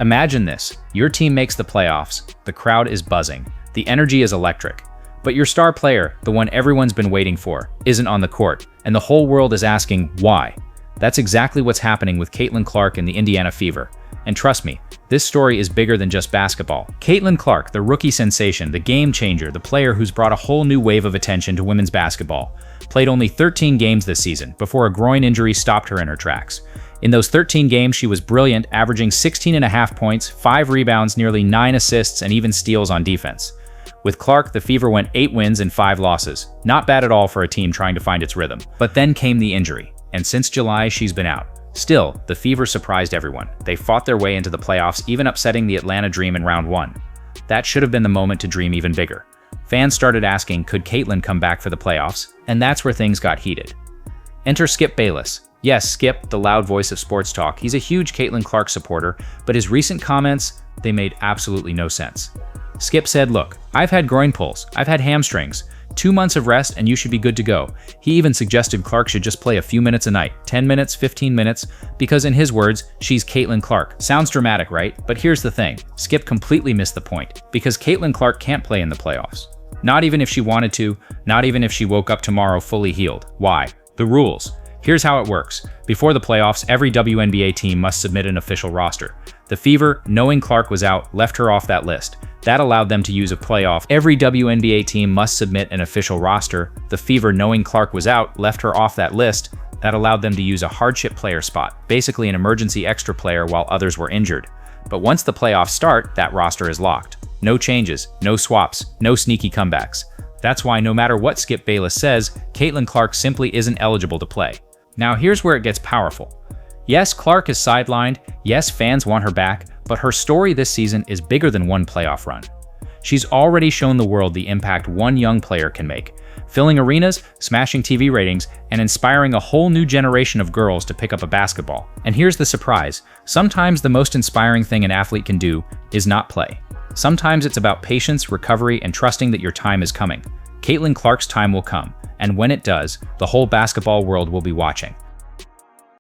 Imagine this. Your team makes the playoffs, the crowd is buzzing, the energy is electric. But your star player, the one everyone's been waiting for, isn't on the court, and the whole world is asking why. That's exactly what's happening with Caitlin Clark in the Indiana Fever. And trust me, this story is bigger than just basketball. Caitlin Clark, the rookie sensation, the game changer, the player who's brought a whole new wave of attention to women's basketball, played only 13 games this season before a groin injury stopped her in her tracks. In those 13 games, she was brilliant, averaging 16.5 points, 5 rebounds, nearly 9 assists, and even steals on defense. With Clark, the Fever went 8 wins and 5 losses. Not bad at all for a team trying to find its rhythm. But then came the injury, and since July, she's been out. Still, the Fever surprised everyone. They fought their way into the playoffs, even upsetting the Atlanta Dream in round 1. That should have been the moment to dream even bigger. Fans started asking, could Caitlin come back for the playoffs? And that's where things got heated. Enter Skip Bayless. Yes, Skip, the loud voice of sports talk. He's a huge Caitlin Clark supporter, but his recent comments, they made absolutely no sense. Skip said, look, I've had groin pulls, I've had hamstrings, 2 months of rest and you should be good to go. He even suggested Clark should just play a few minutes a night, 10 minutes, 15 minutes, because in his words, she's Caitlin Clark. Sounds dramatic, right? But here's the thing, Skip completely missed the point, because Caitlin Clark can't play in the playoffs. Not even if she wanted to, not even if she woke up tomorrow fully healed. Why? The rules. Here's how it works. Before the playoffs, every WNBA team must submit an official roster. The Fever, knowing Clark was out, left her off that list. That allowed them to use a playoff. Every WNBA team must submit an official roster. The Fever, knowing Clark was out, left her off that list. That allowed them to use a hardship player spot, basically an emergency extra player while others were injured. But once the playoffs start, that roster is locked. No changes, no swaps, no sneaky comebacks. That's why no matter what Skip Bayless says, Caitlin Clark simply isn't eligible to play. Now here's where it gets powerful. Yes, Clark is sidelined, yes, fans want her back, but her story this season is bigger than one playoff run. She's already shown the world the impact one young player can make, filling arenas, smashing TV ratings, and inspiring a whole new generation of girls to pick up a basketball. And here's the surprise, sometimes the most inspiring thing an athlete can do is not play. Sometimes it's about patience, recovery, and trusting that your time is coming. Caitlin Clark's time will come, and when it does, the whole basketball world will be watching.